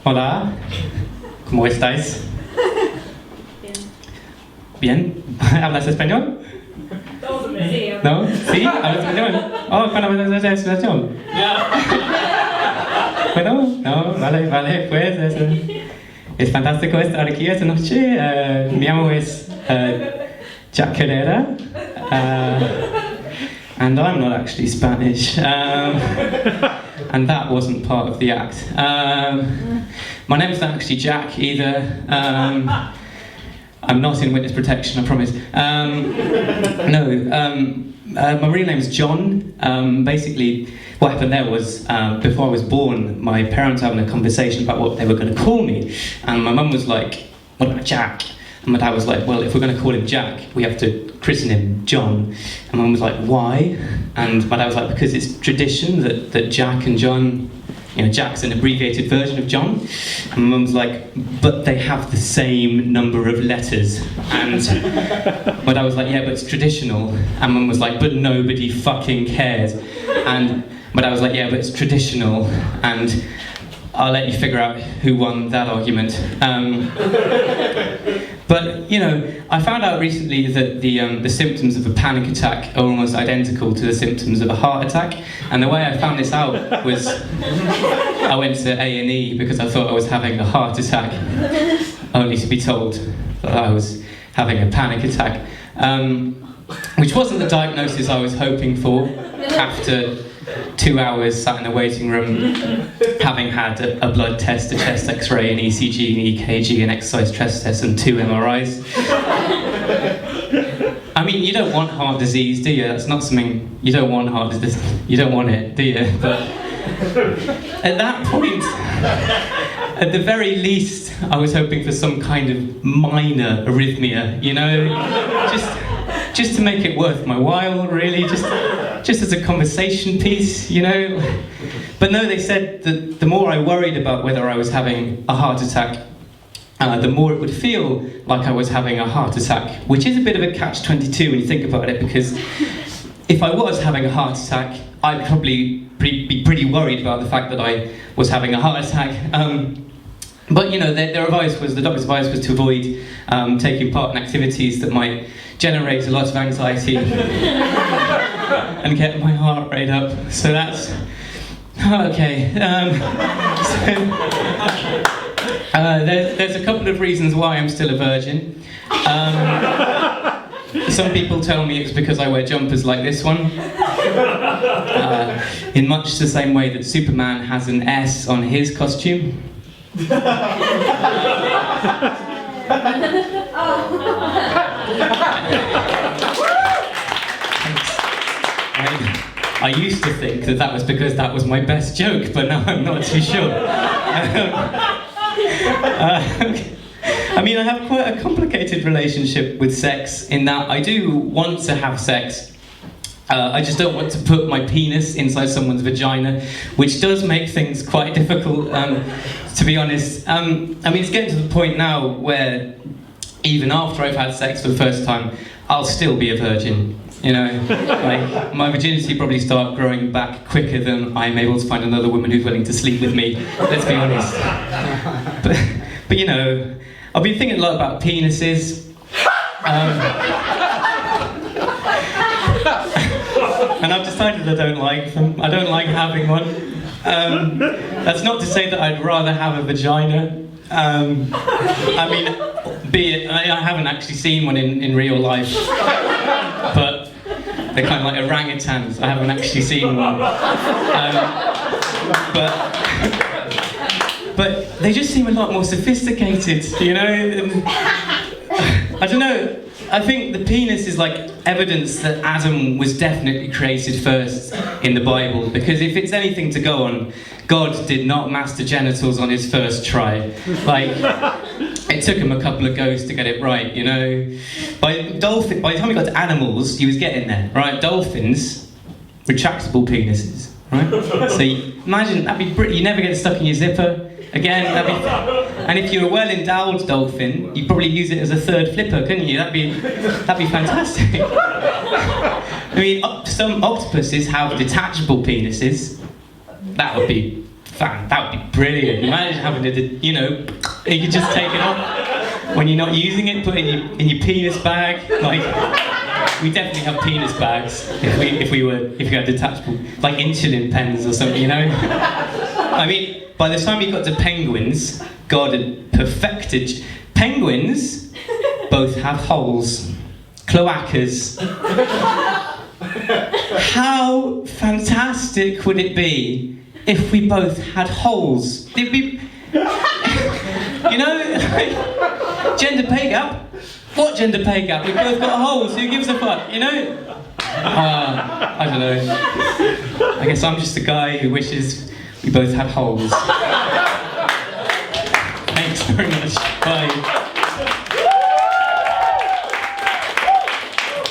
Hola, ¿cómo estáis? Bien. ¿Hablas español? Sí. ¿No? ¿Sí? ¿Hablas español? Oh, ¿cuándo hablas español? Bueno, no, vale, pues es fantástico estar aquí esta noche. Mi nombre es Jack Carrera, and I'm not actually Spanish, and that wasn't part of the act. My name's not actually Jack either. I'm not in witness protection, I promise. My real name's John. Basically, what happened there was, before I was born, my parents were having a conversation about what they were going to call me. And my mum was like, what about Jack? And my dad was like, well, if we're going to call him Jack, we have to christen him John. And my mum was like, why? And my dad was like, because it's tradition that Jack and John, Jack's an abbreviated version of John. And my mum was like, but they have the same number of letters. And my dad was like, yeah, but it's traditional. And mum was like, but nobody fucking cares. And my dad was like, yeah, but it's traditional. And I'll let you figure out who won that argument. But, I found out recently that the symptoms of a panic attack are almost identical to the symptoms of a heart attack. And the way I found this out was I went to A&E because I thought I was having a heart attack, only to be told that I was having a panic attack, which wasn't the diagnosis I was hoping for after 2 hours sat in a waiting room, having had a blood test, a chest x-ray, an ECG, an EKG, an exercise stress test, and 2 MRIs. I mean, you don't want heart disease, do you? That's not something, you don't want heart disease, you don't want it, do you? But at that point, at the very least, I was hoping for some kind of minor arrhythmia, just to make it worth my while, really, just as a conversation piece, But no, they said that the more I worried about whether I was having a heart attack, the more it would feel like I was having a heart attack, which is a bit of a catch-22 when you think about it, because if I was having a heart attack, I'd probably be pretty worried about the fact that I was having a heart attack. But their advice was, the doctor's advice was to avoid taking part in activities that might generate a lot of anxiety and get my heart rate up. So that's okay. There's a couple of reasons why I'm still a virgin. Some people tell me it's because I wear jumpers like this one, in much the same way that Superman has an S on his costume. I used to think that was because that was my best joke, but now I'm not too sure. I mean, I have quite a complicated relationship with sex in that I do want to have sex. I just don't want to put my penis inside someone's vagina, which does make things quite difficult, to be honest. I mean, it's getting to the point now where even after I've had sex for the first time, I'll still be a virgin. Like my virginity probably start growing back quicker than I'm able to find another woman who's willing to sleep with me. Let's be honest. But I've been thinking a lot about penises. And I've decided I don't like them. I don't like having one. That's not to say that I'd rather have a vagina. I mean, I haven't actually seen one in real life, but they're kind of like orangutans. I haven't actually seen one. But they just seem a lot more sophisticated, I don't know. I think the penis is like evidence that Adam was definitely created first in the Bible, because if it's anything to go on, God did not master genitals on his first try. Like, it took him a couple of goes to get it right, By the time he got to animals, he was getting there, right? Dolphins, retractable penises, right? So imagine, that'd be pretty, you never get stuck in your zipper. Again, and if you're a well-endowed dolphin, you'd probably use it as a third flipper, couldn't you? That'd be fantastic. I mean, some octopuses have detachable penises. That would be Fam, that would be brilliant. Imagine having to, you know, you could just take it off when you're not using it, put it in your penis bag. Like, we definitely have penis bags if we had detachable, like insulin pens or something, you know. I mean, by the time you got to penguins, God had perfected. Penguins both have holes, cloacas. How fantastic would it be if we both had holes? It'd be, you know, like, gender pay gap. What gender pay gap? We've both got holes. Who gives a fuck? You know? I don't know. I guess I'm just a guy who wishes we both had holes. Thanks very much. Bye.